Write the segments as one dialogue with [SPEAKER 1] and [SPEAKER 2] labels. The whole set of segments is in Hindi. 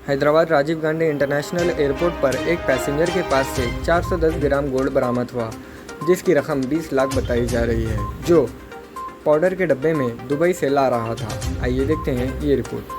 [SPEAKER 1] हैदराबाद राजीव गांधी इंटरनेशनल एयरपोर्ट पर एक पैसेंजर के पास से 410 ग्राम गोल्ड बरामद हुआ, जिसकी रकम 20 लाख बताई जा रही है, जो पाउडर के डब्बे में दुबई से ला रहा था। आइए देखते हैं ये report.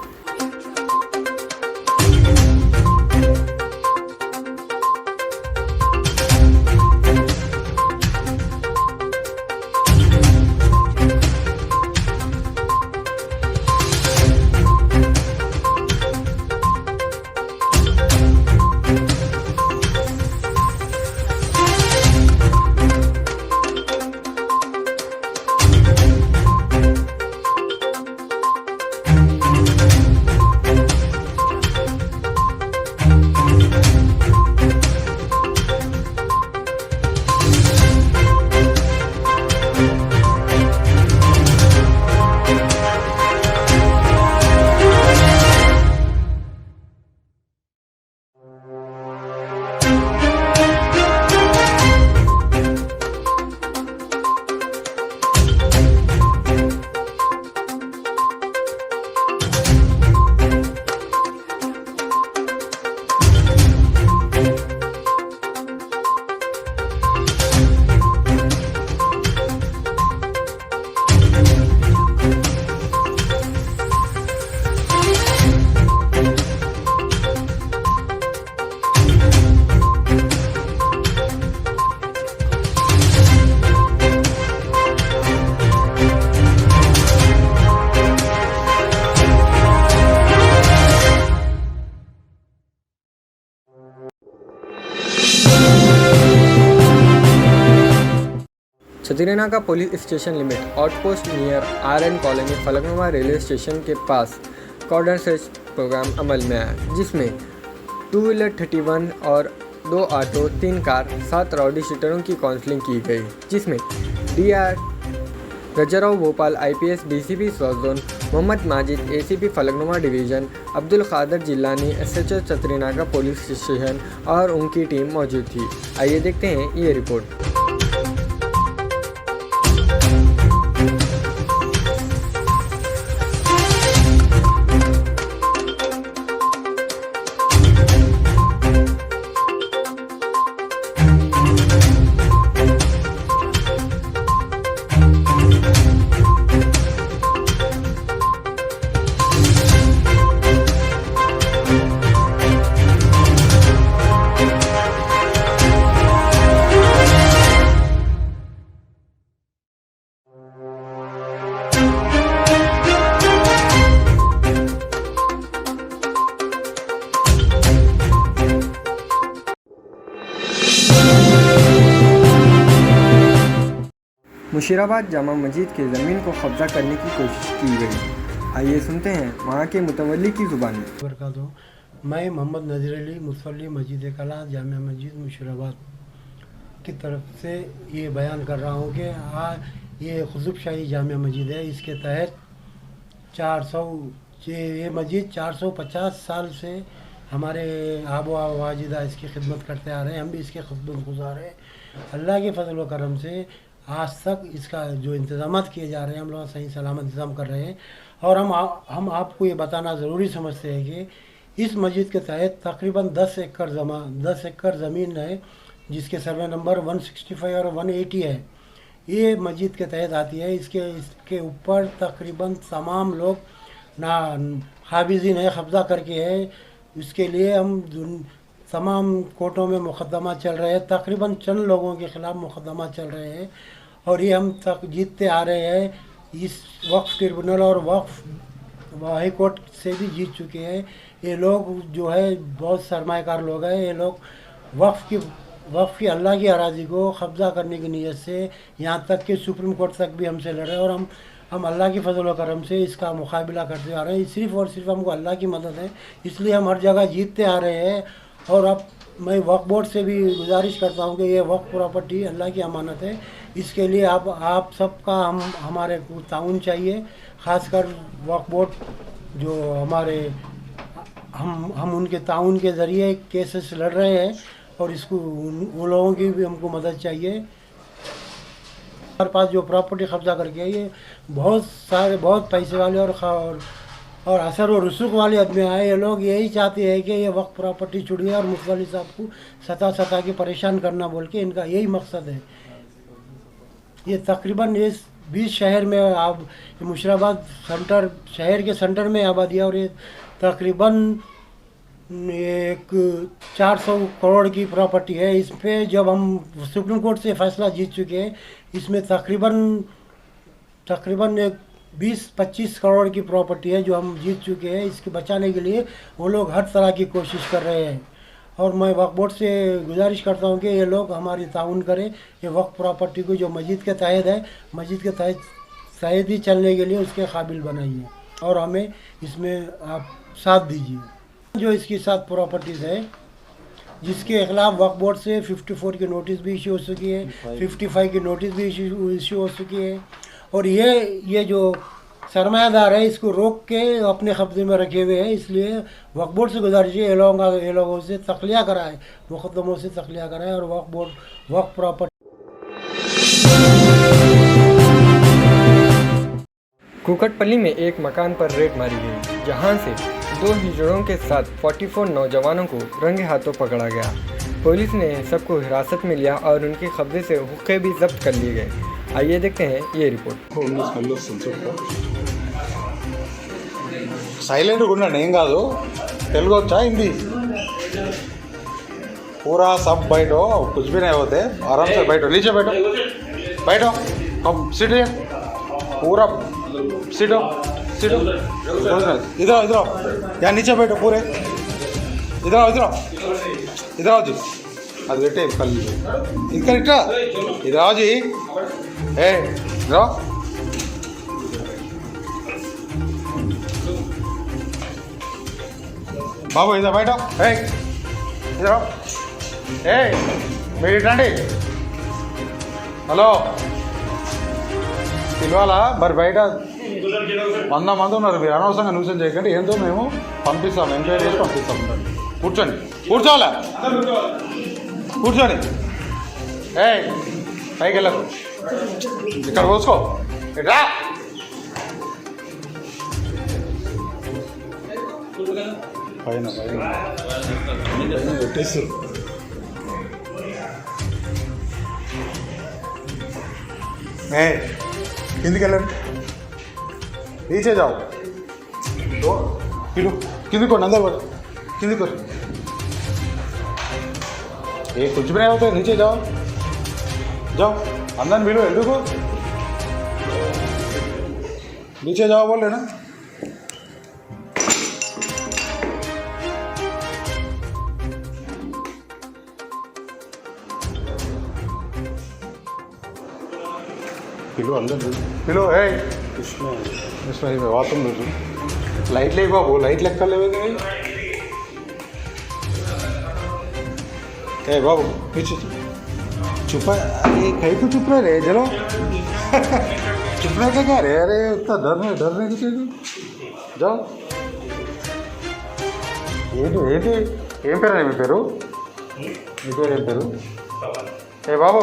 [SPEAKER 1] Chatrinaka police station limit outpost near RN colony Falaknuma railway station के पास कॉर्डन सर्च प्रोग्राम अमल में आया, जिसमें 2 व्हीलर 31 और 2 ऑटो 3 कार 7 राउडी शीटरों की काउंसलिंग की गई, जिसमें DR Gajarao Bhopal IPS DCP south zone, Mohammed Majid ACP Falaknuma division, Abdul Qadar Jilani SHO Chatrinaka police station और उनकी टीम मौजूद थी। आइए देखते हैं ये रिपोर्ट। मुशीराबाद जामा मस्जिद के ज़मीन को कब्जा करने की कोशिश की गई। आइए सुनते हैं वहाँ के मुतवल्ली की ज़ुबान में।
[SPEAKER 2] मैं मोहम्मद नज़ीर अली मुसल्ली मस्जिद कला जामा मस्जिद मुशीराबाद की तरफ से ये बयान कर रहा हूँ कि ये खुजुब शाही जामा मस्जिद है। इसके तहत 400 ये मस्जिद 450 साल से हमारे आबो वाजिदा इसकी खिदमत करते आ रहे हैं। हम भी इसके खिदमत गुजार हैं। अल्लाह के फजल व करम से आज तक इसका जो इंतज़ामात किए जा रहे हैं, हम लोग सही सलामत इंतज़ाम कर रहे हैं। और हम आपको ये बताना ज़रूरी समझते हैं कि इस मस्जिद के तहत तकरीबन 10 एकड़ ज़मीन है, जिसके सर्वे नंबर 165 और 180 है। ये मस्जिद के तहत आती है। इसके ऊपर तकरीबन तमाम लोग ना हाबिज़ीन है, कब्ज़ा करके है। इसके लिए हम तमाम कोर्टों में मुकदमा चल रहे हैं। तकरीबन चंद लोगों के ख़िलाफ़ मुकदमा चल रहे हैं और ये हम तक जीतते आ रहे हैं। इस वक्फ ट्रिब्यूनल और वक्फ हाई कोर्ट से भी जीत चुके हैं। ये लोग जो है बहुत सरमायाकार लोग हैं। ये लोग वक्फ की अल्लाह की अराज़ी को कब्ज़ा करने की नीयत से यहाँ तक कि सुप्रीम कोर्ट तक भी हमसे लड़े और हम अल्लाह की फजल व करम से इसका मुकाबला करते आ रहे हैं। सिर्फ़ और सिर्फ हमको अल्लाह की मदद है, इसलिए हम हर जगह जीतते आ रहे हैं। और अब मैं वक्फ बोर्ड से भी गुजारिश करता हूँ कि ये वक्फ प्रॉपर्टी अल्लाह की अमानत है। इसके लिए आप सबका हमारे को ताउन चाहिए। ख़ासकर वक्फ बोर्ड जो हमारे हम उनके ताउन के ज़रिए केसेस लड़ रहे हैं और इसको उन लोगों की भी हमको मदद चाहिए। हमारे पास जो प्रॉपर्टी कब्जा करके है, ये बहुत पैसे वाले और और असर और रसूख वाले आदमी आए, ये लोग यही चाहते हैं कि ये वक्त प्रॉपर्टी छुड़िए और मुफ्ती साहब को सता के परेशान करना बोल के इनका यही मकसद है। ये तकरीबन इस 20 शहर में आप मुशराबाद सेंटर शहर के सेंटर में आबादी है और ये तकरीबन एक 400 करोड़ की प्रॉपर्टी है। इस पे जब हम सुप्रीम कोर्ट से फैसला जीत चुके हैं, इसमें तकरीबन एक 20-25 करोड़ की प्रॉपर्टी है जो हम जीत चुके हैं। इसके बचाने के लिए वो लोग हर तरह की कोशिश कर रहे हैं और मैं वक्फ बोर्ड से गुजारिश करता हूँ कि ये लोग हमारी ताउन करें। ये वक्फ प्रॉपर्टी को जो मस्जिद के तहत है, मस्जिद के तहत ही चलने के लिए उसके काबिल बनाइए और हमें इसमें आप साथ दीजिए। जो इसकी 7 प्रॉपर्टीज़ है जिसके खिलाफ वक्फ बोर्ड से 54 की नोटिस भी इशू हो चुकी है, 55 की नोटिस भी इशू हो चुकी है और ये जो सरमायादार है इसको रोक के अपने कब्जे में रखे हुए हैं। इसलिए वक्फ बोर्ड से गुजारिश है ये लोगों से तखलिया कराए, मुकदमों से तखलिया कराए और वक्फ प्रॉपर्टी।
[SPEAKER 1] कुकटपल्ली में एक मकान पर रेड मारी गई, जहां से 2 हिजड़ों के साथ 44 नौजवानों को रंगे हाथों पकड़ा गया। पुलिस ने सबको हिरासत में लिया और उनके कब्जे से हुक्के भी जब्त कर लिए गए। आइए देखते हैं ये रिपोर्ट।
[SPEAKER 3] సైలెంట్గా ఉండండి, ఏం కాదు. తెలుగు వచ్చా హింदी? पूरा सब बैठो, कुछ भी नहीं होते, आराम से बैठो, नीचे बैठो, बैठो, अब सीट है पूरा, सीटो सीटो, इधर आओ, इधर आओ, यहाँ नीचे बैठो पूरे, इधर आओ, इधर आओ, इधर आओ जी, అది పెట్టే కళ్ళు ఇక్కడ ఇట్లా, ఇधर आओ जी, ఏ इधर आओ, బాబు ఇద్దరు బయట, ఇద్దరు మీరు ఇటండి. హలో పిలవాలా? మరి బయట 100 మంది ఉన్నారు, మీరు అనవసరంగా న్యూసెన్స్ చేయకండి. ఏందో మేము పంపిస్తాం, ఎంక్వైరీ చేసి పంపిస్తాం. కూర్చోండి, కూర్చోవాలా? కూర్చోండి. పైకి వెళ్ళకు, ఇక్కడ కోసుకో, ఇట్రా. పైన పెట్టేస్తారు. కిందికి వెళ్ళండి, नीचे जाओ, तो किंदी को अंदर बढ़ो, किंदी को ये कुछ भी नहीं होता, नीचे जाओ, जाओ अंदर मिलो, एल्डू को नीचे जाओ बोल रहे ना. పిలు అందరు పిలు. इसमें बाथरूम लाइट ले बाबू, लाइट लेकर ले बाबू पीछे चुप है. अरे कहीं तो चुप रहे चलो, चुप रहे क्या रे? अरे उतना डरने की चीज. जाओ ఏంటి ఏం పేరు? మీ పేరు ఏం పేరు? ఏ బాబు,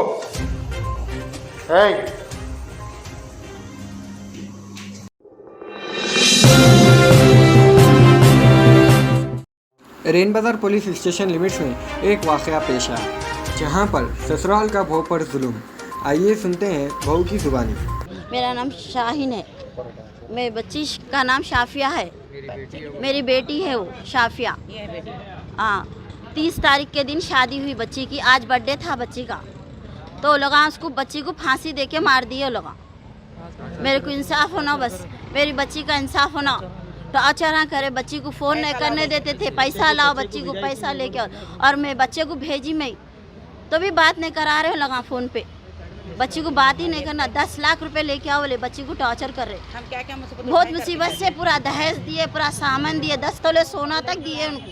[SPEAKER 1] रेन बाजार पुलिस स्टेशन लिमिट्स में एक वाक़या पेश आया, जहां पर ससुराल का बहू पर जुल्म। आइए सुनते हैं बहू की जुबानी।
[SPEAKER 4] मेरा नाम शाहीन है, मेरी बच्ची का नाम शाफिया है, मेरी बेटी है वो शाफिया। हाँ, 30 तारीख के दिन शादी हुई बच्ची की, आज बर्थडे था बच्ची का, तो लगा उसको बच्ची को फांसी दे के मार दिए लगा। मेरे को इंसाफ होना, बस मेरी बच्ची का इंसाफ होना। तो अचारा करे, बच्ची को फ़ोन नहीं करने देते थे, पैसा लाओ बच्ची को पैसा लेके, और मैं बच्चे को भेजी मैं तो भी बात नहीं करा रहे हो लगा फ़ोन पे, बच्ची को बात ही नहीं करना। 10 लाख रुपए लेके आओ बोले, बच्ची को टॉर्चर कर रहे। हम क्या बहुत मुसीबत से पूरा दहेज दिए, पूरा सामान दिए, 10 तोले सोना तक दिए उनको,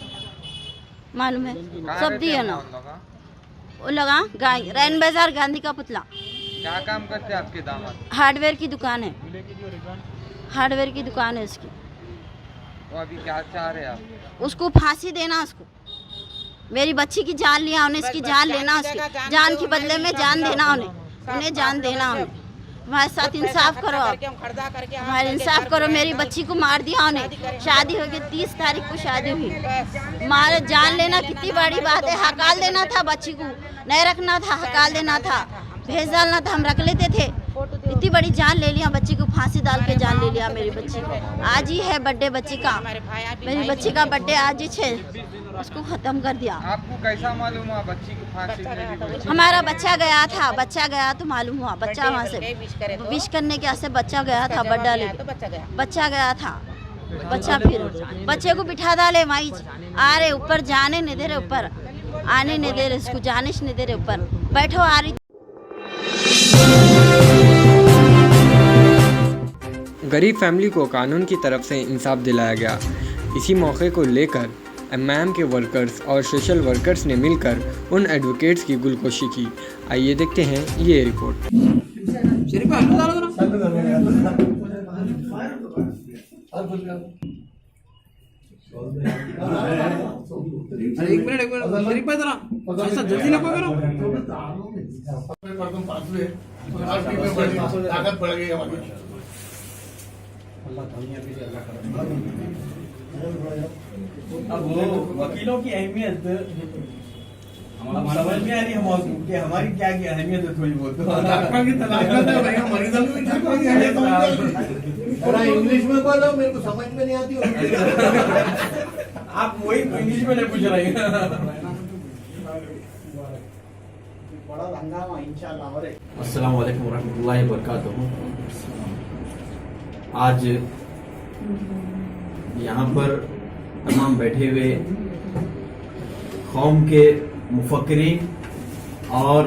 [SPEAKER 4] मालूम है सब दिए ना। वो लगा रैन बाजार गांधी का पुतला।
[SPEAKER 5] क्या काम करते हैं आपके दामाद?
[SPEAKER 4] हार्डवेयर की दुकान है, हार्डवेयर की दुकान है उसकी।
[SPEAKER 5] वो अभी क्या चाह रहे हैं आप?
[SPEAKER 4] उसको फांसी देना, उसको मेरी बच्ची की जान लिया उन्हें, इसकी जान लेना, उसकी जान के बदले में जान देना उन्हें जान देना उन्हें। हमारे साथ इंसाफ करो आप, हमारे इंसाफ करो। मेरी बच्ची को मार दिया उन्हें, शादी हो गई 30 तारीख को शादी हुई। मारे जान लेना कितनी बड़ी बात है। हकाल देना था बच्ची को, नहीं रखना था, हकाल देना था, भेज डालना था, हम रख लेते थे। इतनी बड़ी जान ले लिया, बच्ची को फांसी डाल के जान ले लिया मेरी बच्ची को। आज ही है बर्थडे बच्ची का, मेरी बच्ची का बर्थडे आज ही है, उसको ख़त्म कर दिया।
[SPEAKER 5] आपको कैसा मालूम हुआ बच्ची को फांसी मिली?
[SPEAKER 4] हमारा बच्चा गया था, बच्चा गया तो मालूम हुआ। बच्चा वहाँ से विश करने के वास्ते बच्चा गया था, बर्थडे ले बच्चा गया था। बच्चा फिर बच्चे को बिठा डाले वहीं, आ रहे ऊपर, जाने नहीं दे रहे ऊपर, आने नहीं दे रहे, उसको जाने नहीं दे रहे ऊपर। बैठो, आ रही।
[SPEAKER 1] गरीब फैमिली को कानून की तरफ से इंसाफ दिलाया गया। इसी मौके को लेकर एमआईएम के वर्कर्स और सोशल वर्कर्स ने मिलकर उन एडवोकेट्स की गुलकोशी की। आइए देखते हैं ये रिपोर्ट।
[SPEAKER 6] एक मिनट शरीफ भाई जरा ऐसा जल्दी नको करो। ताकत बढ़ गई हमारी। अब वो वकीलों की अहमियत समझ में आ रही है कि हमारी क्या की अहमियत है। थोड़ी बहुत थोड़ा इंग्लिश में बोलो, मेरे को समझ में नहीं आती। आप वही इंग्लिश में नहीं पूछ रहे हैं। अस्सलाम वालेकुम रहमतुल्लाहि व बरकातुहू। आज यहाँ पर तमाम बैठे हुए कौम के मुफक्किरीन और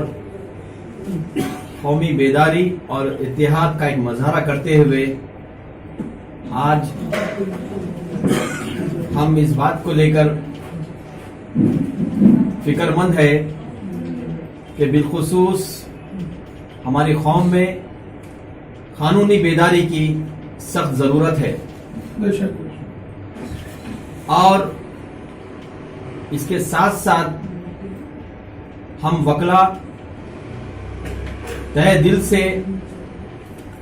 [SPEAKER 6] कौमी बेदारी और इत्तेहाद का एक मज़ाहरा करते हुए आज हम इस बात को लेकर फिक्रमंद है कि बिलखुसूस हमारी कौम में कानूनी बेदारी की सख्त ज़रूरत है। और इसके साथ साथ हम वकला तहे दिल से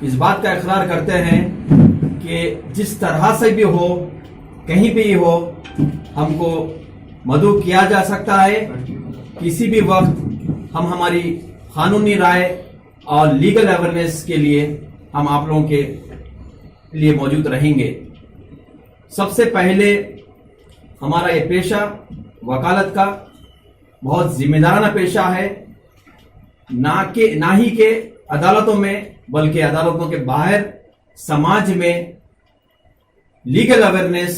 [SPEAKER 6] इस बात का इकरार करते हैं कि जिस तरह से भी हो, कहीं भी हो, हमको मदऊ किया जा सकता है। किसी भी वक्त हम हमारी कानूनी राय और लीगल अवेयरनेस के लिए हम आप लोगों के लिए मौजूद रहेंगे। सबसे पहले हमारा ये पेशा वकालत का बहुत जिम्मेदाराना पेशा है, ना ही के अदालतों में बल्कि अदालतों के बाहर समाज में legal awareness.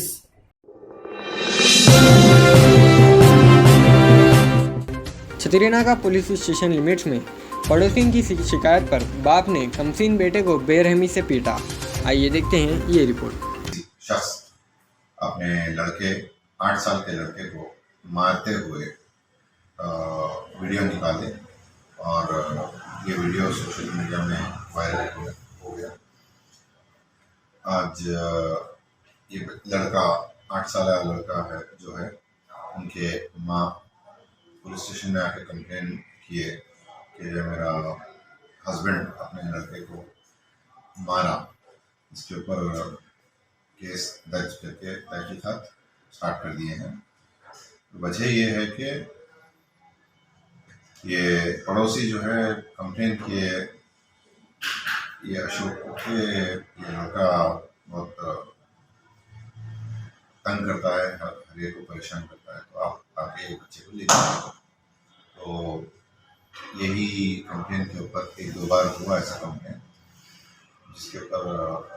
[SPEAKER 1] Chatrinaka police station limits में पड़ोसियों की शिकायत पर बाप ने कमसीन बेटे को बेरहमी से पीटा। आइए देखते हैं ये रिपोर्ट।
[SPEAKER 7] शख्स अपने लड़के 8 साल के लड़के को मारते हुए वीडियो निकाले और ये वीडियो सोशल मीडिया में वायरल हो गया। आज ये लड़का 8 साल का लड़का है जो है, उनके माँ पुलिस स्टेशन में आके कंप्लेन किए कि जो मेरा हस्बैंड अपने लड़के को मारा। इसके ऊपर केस दर्ज करके तहकीकात स्टार्ट कर दिए हैं। वजह ये है कि ये पड़ोसी जो है कंप्लेन किए, ये अशोक के ये लड़का बहुत तंग करता है, हर एक को परेशान करता है, तो आप आके बच्चे को ले जाइए। तो यही कंप्लेन के ऊपर 1-2 बार हुआ ऐसा कंप्लेन, जिसके ऊपर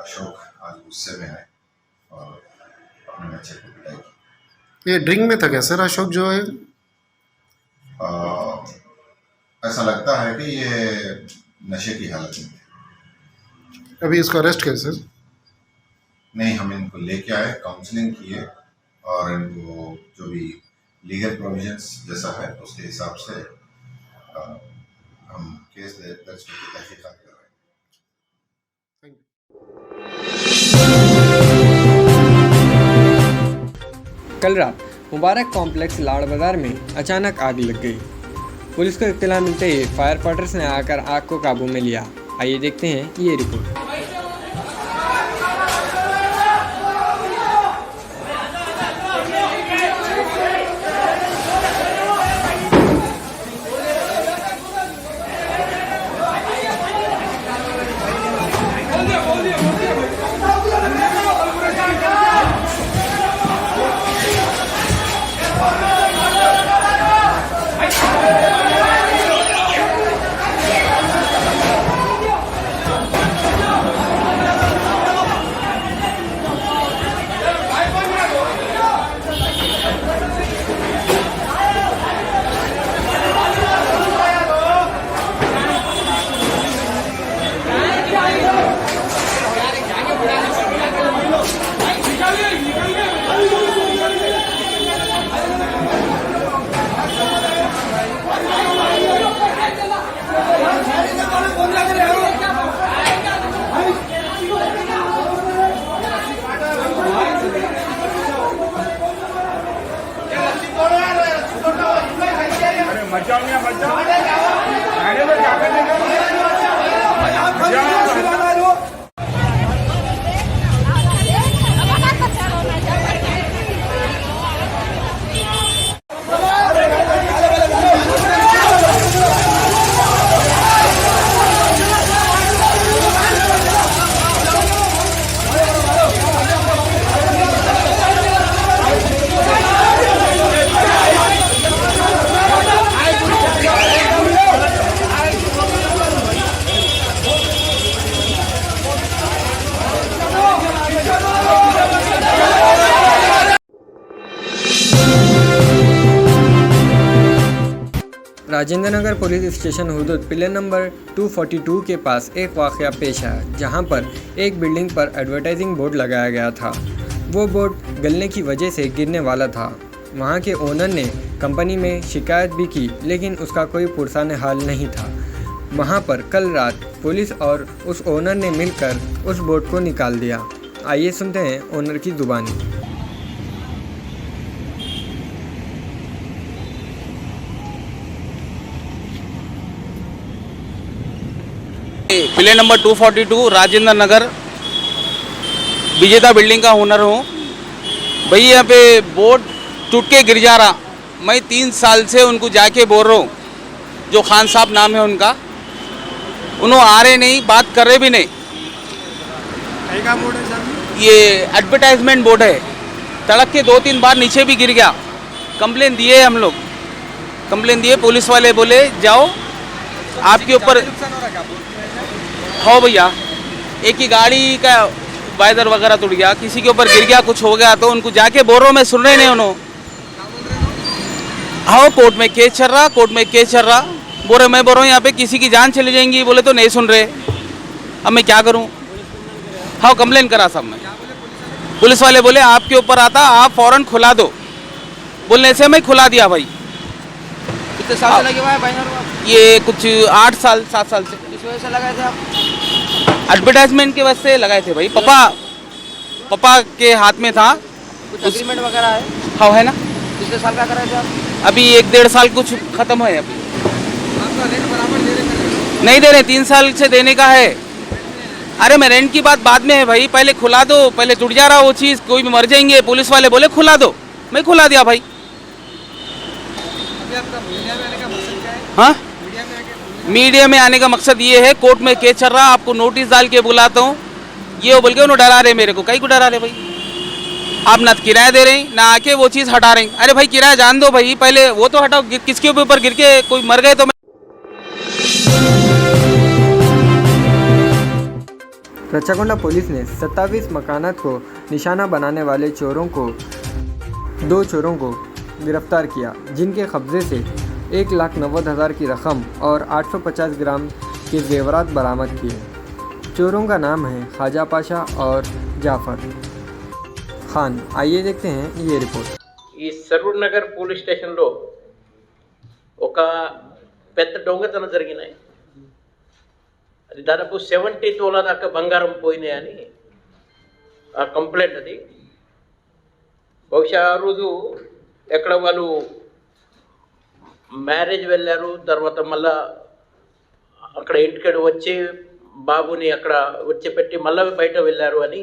[SPEAKER 7] अशोक आज गुस्से में है और अपने बच्चे को पिटाई की।
[SPEAKER 8] ये ड्रिंक में था क्या सर अशोक जो है?
[SPEAKER 7] ऐसा लगता है कि ये नशे की हालत में थे।
[SPEAKER 8] अभी इसको अरेस्ट किया सर?
[SPEAKER 7] नहीं, हम इनको लेके आए, काउंसलिंग किए और इनको जो भी लीगल प्रोविजंस जैसा है उसके हिसाब से हम केस दर्ज करके तहकीकात कर रहे हैं।
[SPEAKER 1] कल रात मुबारक कॉम्प्लेक्स लाड़ बाजार में अचानक आग लग गई। पुलिस को इत्तला मिलते ही फायर फाइटर्स ने आकर आग को काबू में लिया। आइए देखते हैं ये report. Rajendra Nagar police station हुदूद pillar number 242 के पास एक वाक़या पेश आया, जहां पर एक बिल्डिंग पर एडवर्टाइजिंग बोर्ड लगाया गया था। वो बोर्ड गलने की वजह से गिरने वाला था। वहां के ओनर ने कंपनी में शिकायत भी की, लेकिन उसका कोई पुरसाने हाल नहीं था। वहां पर कल रात पुलिस और उस ओनर ने मिलकर उस बोर्ड को निकाल दिया। आइए सुनते हैं ओनर की ज़ुबानी।
[SPEAKER 9] प्ले नंबर 242 राजेंद्र नगर विजेता बिल्डिंग का ओनर हूँ। भाई यहाँ पे बोर्ड टूट के गिर जा रहा। मैं 3 साल से उनको जाके बोल रहा हूँ, जो खान साहब नाम है उनका, उन्होंने आ रहे नहीं, बात कर रहे भी नहीं। ये एडवर्टाइजमेंट बोर्ड है, तड़क के 2-3 बार नीचे भी गिर गया। कंप्लेन दिए हम लोग, कंप्लेन दिए, पुलिस वाले बोले जाओ आपके ऊपर। हाँ भैया, एक ही गाड़ी का वाइजर वगैरह टूट गया, किसी के ऊपर गिर गया, कुछ हो गया, तो उनको जाके बोल रहा हूँ मैं, सुन रहे नहीं उन्होंने। हाँ, कोर्ट में केस चल रहा, कोर्ट में केस चल रहा। बोल रहे, मैं बोल रहा हूँ यहाँ पे किसी की जान चली जाएंगी, बोले तो नहीं सुन रहे। अब मैं क्या करूँ? हाँ, कंप्लेन करा सब मैं। पुलिस वाले बोले आपके ऊपर आता, आप फौरन खुला दो। बोलने से मैं खुला दिया भाई।
[SPEAKER 5] कितने साल से लगे हुआ है बैनर?
[SPEAKER 9] ये कुछ 8 साल 7 साल से।
[SPEAKER 5] किस वजह से लगाए थे आप?
[SPEAKER 9] एडवर्टाइजमेंट के वजह से लगाए थे भाई। पापा के हाथ में था।
[SPEAKER 5] कुछ एग्रीमेंट वगैरह है?
[SPEAKER 9] हाँ है ना।
[SPEAKER 5] पिछले साल क्या कराए थे आप?
[SPEAKER 9] अभी 1-1.5 साल कुछ खत्म है। अभी
[SPEAKER 5] आपका रेंट बराबर दे रहे?
[SPEAKER 9] नहीं दे रहे, 3 साल से देने का है। अरे मैं रेंट की बात बाद में है भाई, पहले खुला दो। पहले टूट जा रहा वो चीज़, कोई भी मर जाएंगे। पुलिस वाले बोले खुला दो, मैं खुला दिया भाई।
[SPEAKER 5] अभी आपका मीडिया में आने का मकसद क्या है?
[SPEAKER 9] हाँ,
[SPEAKER 5] मीडिया में
[SPEAKER 9] आने का मकसद ये है, कोर्ट में केस चल रहा, आपको नोटिस डाल के बुलाता हूँ। ये बोल के उन्होंने डरा रहे मेरे को। कहीं को डरा रहे भाई? आप ना किराया दे रहे हैं, ना आके वो चीज़ हटा रहे हैं। अरे भाई किराया जान दो भाई, पहले वो तो हटाओ। किसके ऊपर गिर के कोई मर गए तो
[SPEAKER 1] रचाकोंडा पुलिस ने 27 मकानात को निशाना बनाने वाले 2 चोरों को गिरफ्तार किया, जिनके कब्जे से 1,90,000 की रकम और 850 ग्राम के जेवरात बरामद किए। चोरों का नाम है ख्वाजा पाशा और जाफ़र खान। आइए देखते हैं ये रिपोर्ट।
[SPEAKER 10] ఈ సరూర్ నగర్ పోలీస్ స్టేషన్లో ఒక పెద్ద దొంగతనం జరిగినాయి. అది దాదాపు 70 తోలా దాకా బంగారం పోయినాయని ఆ కంప్లైంట్. అది బహుశా ఆ రోజు ఎక్కడ వాళ్ళు మ్యారేజ్ వెళ్ళారు, తర్వాత మళ్ళా అక్కడ ఇంటికాడ వచ్చి బాబుని అక్కడ విడిచిపెట్టి మళ్ళీ బయట వెళ్ళారు అని.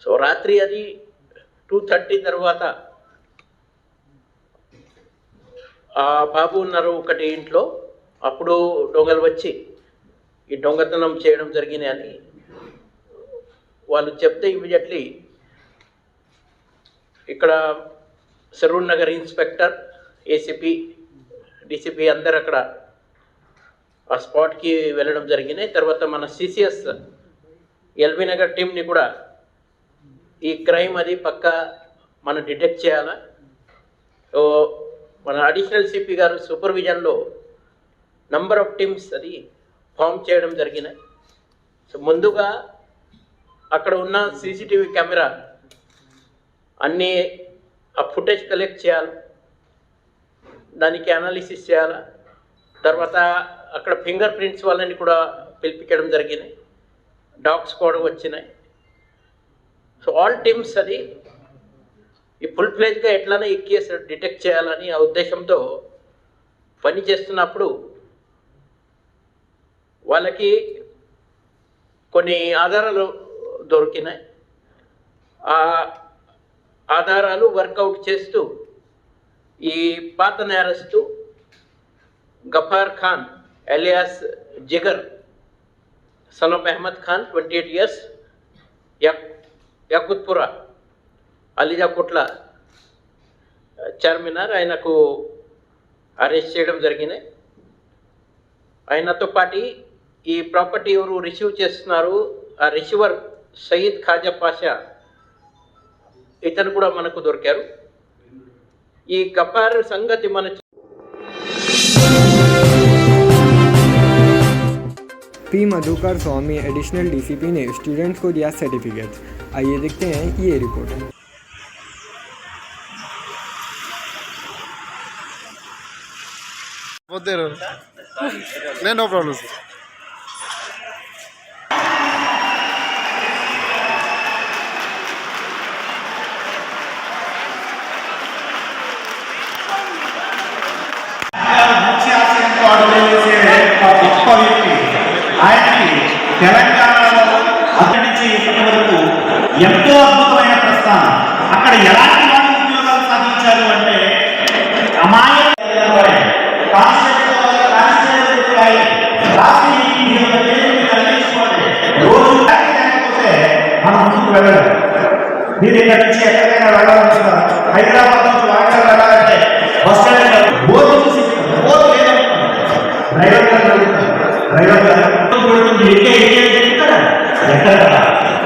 [SPEAKER 10] సో రాత్రి అది 2:30 తర్వాత ఆ బాబు ఉన్నారు ఒకటి ఇంట్లో. అప్పుడు దొంగలు వచ్చి ఈ దొంగతనం చేయడం జరిగింది అని వాళ్ళు చెప్తే ఇమీడియట్లీ ఇక్కడ Saroor Nagar inspector, ACP, DCP అందరు అక్కడ ఆ స్పాట్కి వెళ్ళడం జరిగినాయి. తర్వాత మన సిసిఎస్ ఎల్బీ నగర్ టీంని కూడా ఈ క్రైమ్ అది పక్కా మనం డిటెక్ట్ చేయాలా. మన అడిషనల్ సిపి గారు సూపర్విజన్లో నంబర్ ఆఫ్ టీమ్స్ అది ఫామ్ చేయడం జరిగినాయి. సో ముందుగా అక్కడ ఉన్న సీసీటీవీ కెమెరా అన్నీ ఆ ఫుటేజ్ కలెక్ట్ చేయాలి, దానికి అనాలిసిస్ చేయాలి. తర్వాత అక్కడ ఫింగర్ ప్రింట్స్ వాళ్ళని కూడా పిలిపించడం జరిగినాయి, డాగ్స్ కూడా వచ్చినాయి. సో ఆల్ టీమ్స్ అది ఈ ఫుల్ ఫ్లెజ్గా ఎట్లనే ఈ కేసు డిటెక్ట్ చేయాలని ఆ ఉద్దేశంతో పని చేస్తున్నప్పుడు వాళ్ళకి కొన్ని ఆధారాలు దొరికినాయి. ఆ ఆధారాలు వర్కౌట్ చేస్తూ ఈ పాత నేరస్తు Gafar Khan alias Jigar, son of Ahmed Khan 28 years, Yakutpura Alijakotla Charminar, ఆయనకు అరెస్ట్ చేయడం జరిగినాయి. ఆయనతో పాటు ఈ ప్రాపర్టీ ఎవరు రిసీవ్ చేస్తున్నారు, ఆ రిసీవర్ సయీద్ ఖాజా పాషా, ఇతను కూడా మనకు దొరికారు. ఈ గఫార్ సంగతి మన
[SPEAKER 1] पी मधुकर स्वामी एडिशनल डीसीपी ने स्टूडेंट्स को दिया सर्टिफिकेट। आइए देखते हैं ये रिपोर्ट।
[SPEAKER 8] बहुत देर नहीं, नो प्रॉब्लम सर।
[SPEAKER 11] గొప్ప వ్యక్తి ఆయనకి తెలంగాణలో అక్కడి నుంచి ఇప్పటి వరకు ఎంతో అద్భుతమైన ప్రస్థానం. అక్కడ ఎలాంటి వాళ్ళు ఉద్యోగాలు సాధించారు అంటే మనం ముందుకు వెళ్ళాలి. మీరు ఇక్కడ నుంచి ఎక్కడికైనా వెళ్ళాలనుకున్నా, హైదరాబాద్ నుంచి వాటర్ వెళ్ళాలంటే బస్ స్టాండ్ బోర్డు చూసి బోర్డు డ్రైవర్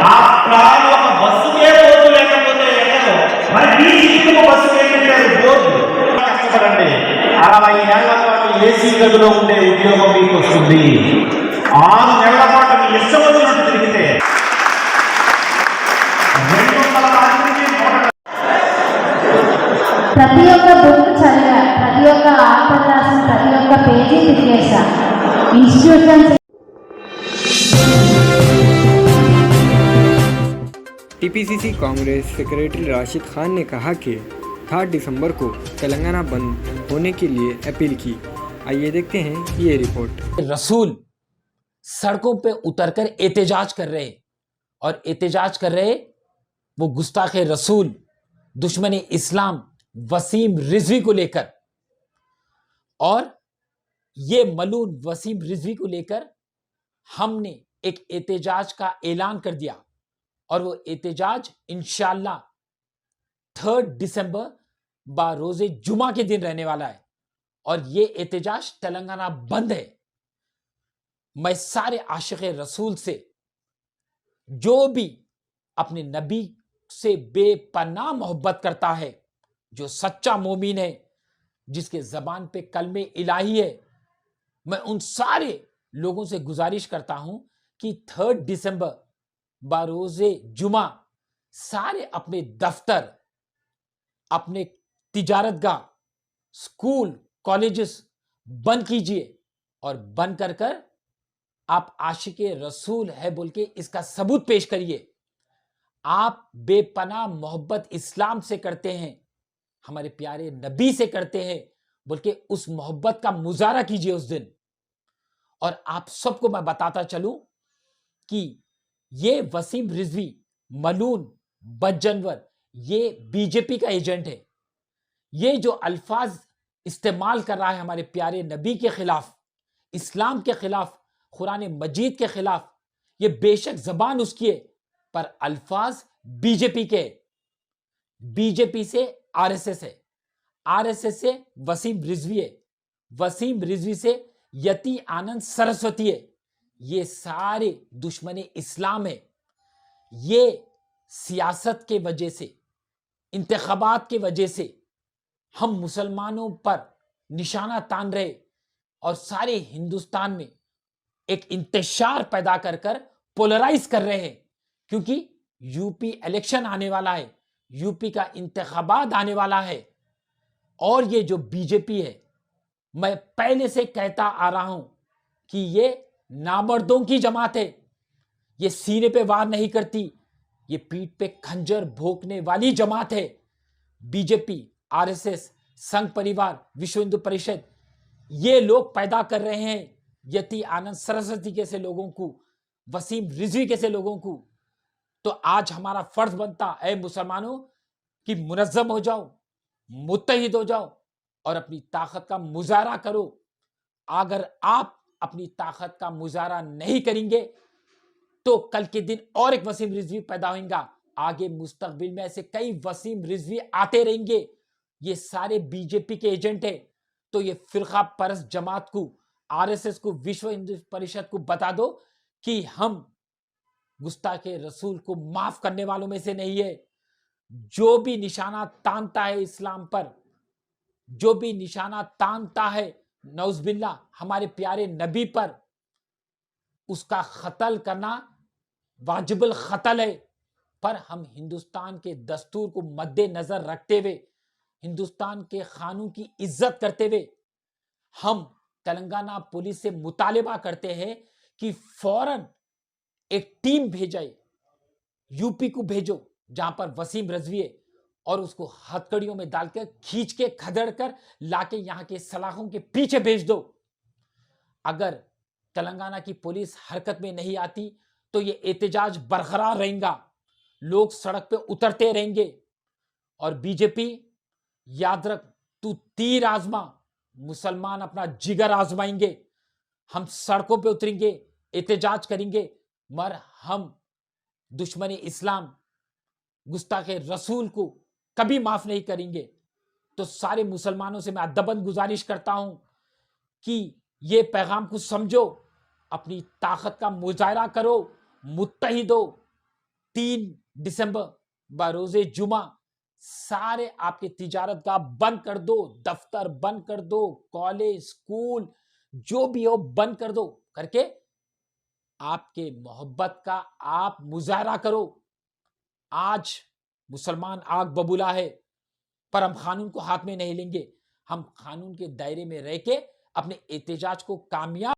[SPEAKER 11] ఆ ప్రాణం ఒక బస్సుకే బోర్డు లేకపోతే ఎక్కడో మరి బీసీకి బస్సు ఏంటంటే బోర్డు. కష్టపడండి, 60 ఏళ్ల పాటు ఏసీ గదిలో ఉండే ఉద్యోగం మీకు వస్తుంది. 6 నెలల పాటు మీ ఇష్టం వచ్చినట్టు తిరిగితే
[SPEAKER 12] ప్రతి ఒక్క బుక్ చదివా, ప్రతి ఒక్క ఆర్టికల్ రాసిన ప్రతి ఒక్క పేజీ తిరిగేసా. Institutions
[SPEAKER 1] TPCC Congress secretary Rashid Khan ने कहा कि 3 दिसंबर को तेलंगाना बंद होने के लिए अपील की। आइए देखते हैं ये रिपोर्ट।
[SPEAKER 13] रसूल सड़कों पे उतरकर एहतजाज कर रहे और एहतजाज कर रहे वो गुस्ताखे रसूल दुश्मनी इस्लाम वसीम रिजवी को लेकर। और ये मलून वसीम रिजवी को लेकर हमने एक एहतजाज का ऐलान कर दिया और वो एहतजाज इंशाअल्लाह 3 दिसंबर बारोज़े जुमा के दिन रहने वाला है। और ये एहतजाज तेलंगाना बंद है। मैं सारे आशिक़ रसूल से, जो भी अपने नबी से बेपनाह मोहब्बत करता है, जो सच्चा मोमिन है, जिसके ज़बान पे कलमे इलाही है, मैं उन सारे लोगों से गुजारिश करता हूं कि 3 दिसंबर बारोज़े जुमा सारे अपने दफ्तर, अपने तिजारतगाह, स्कूल, कॉलेजेस बंद कीजिए और बंद कर कर आप आशिक़े रसूल है बोल के इसका सबूत पेश करिए। आप बेपनाह मोहब्बत इस्लाम से करते हैं, हमारे प्यारे नबी से करते हैं बोल के उस मोहब्बत का मुजाहरा कीजिए उस दिन। और आप सबको मैं बताता चलूं कि ये वसीम रिजवी, मलून, बदजनवर, ये बीजेपी का एजेंट है। ये जो अल्फाज इस्तेमाल कर रहा है हमारे प्यारे नबी के खिलाफ, इस्लाम के खिलाफ, कुरान मजीद के खिलाफ, ये बेशक जबान उसकी है पर अल्फाज बीजेपी के, बीजेपी से आरएसएस है, आरएसएस से वसीम रिजवी है, वसीम रिजवी से यति आनंद सरस्वती है। ये सारे दुश्मन इस्लाम है। ये सियासत के वजह से, इंतखाबात के वजह से हम मुसलमानों पर निशाना तान रहे और सारे हिंदुस्तान में एक इंतशार पैदा कर कर पोलराइज कर रहे हैं, क्योंकि यूपी इलेक्शन आने वाला है, यूपी का इंतखाबात आने वाला है। और ये जो बीजेपी है, मैं पहले से कहता आ रहा हूं कि ये नामर्दों की जमात है। ये सीने पे वार नहीं करती, ये पीठ पे खंजर भोंकने वाली जमात है। बीजेपी, आरएसएस, संघ परिवार, विश्व हिंदू परिषद, ये लोग पैदा कर रहे हैं यति आनंद सरस्वती जैसे लोगों को, वसीम रिजवी जैसे लोगों को। तो आज हमारा फर्ज बनता है मुसलमानों कि मुनज्जम हो जाओ, मुत्तहिद हो जाओ और अपनी ताकत का मुजाहरा करो। अगर आप अपनी ताकत का मुजाहरा नहीं करेंगे तो कल के दिन और एक वसीम रिजवी पैदा होगा। आगे मुस्तकबिल में ऐसे कई वसीम रिजवी आते रहेंगे। ये सारे बीजेपी के एजेंट है। तो ये फिरका परस्त जमात को, आरएसएस को, विश्व हिंदू परिषद को बता दो कि हम गुस्ताखे रसूल को माफ करने वालों में से नहीं है। जो भी निशाना तानता है इस्लाम पर, जो भी निशाना तानता है नौज़बिल्ला हमारे प्यारे नबी पर, उसका कत्ल करना वाजिबुल कत्ल है। पर हम हिंदुस्तान के दस्तूर को मद्देनजर रखते हुए, हिंदुस्तान के कानून की इज्जत करते हुए, हम तेलंगाना पुलिस से मुतालिबा करते हैं कि फौरन एक टीम भेजाए, यूपी को भेजो जहां पर वसीम रिजवी है, और उसको हथकड़ियों में डालकर खींच के खदेड़ कर लाके यहां के सलाखों के पीछे भेज दो। अगर तेलंगाना की पुलिस हरकत में नहीं आती तो ये एहतजाज बरकरार रहेगा, लोग सड़क पे उतरते रहेंगे। और बीजेपी याद रख, तू तीर आजमा, मुसलमान अपना जिगर आजमाएंगे। हम सड़कों पे उतरेंगे, एहतजाज करेंगे, मगर हम दुश्मन इस्लाम, गुस्ताखे रसूल को कभी माफ नहीं करेंगे। तो सारे मुसलमानों से मैं अदबन गुजारिश करता हूं कि ये पैगाम को समझो, अपनी ताकत का मुजाहरा करो, मुत्तहिद हो। 3 दिसंबर बरोज़े जुमा सारे आपके तिजारत का बंद कर दो, दफ्तर बंद कर दो, कॉलेज, स्कूल जो भी हो बंद कर दो, करके आपके मोहब्बत का आप मुजाहरा करो। आज मुसलमान आग बबूला है, पर हम कानून को हाथ में नहीं लेंगे। हम कानून के दायरे में रह के अपने एहतजाज को कामयाब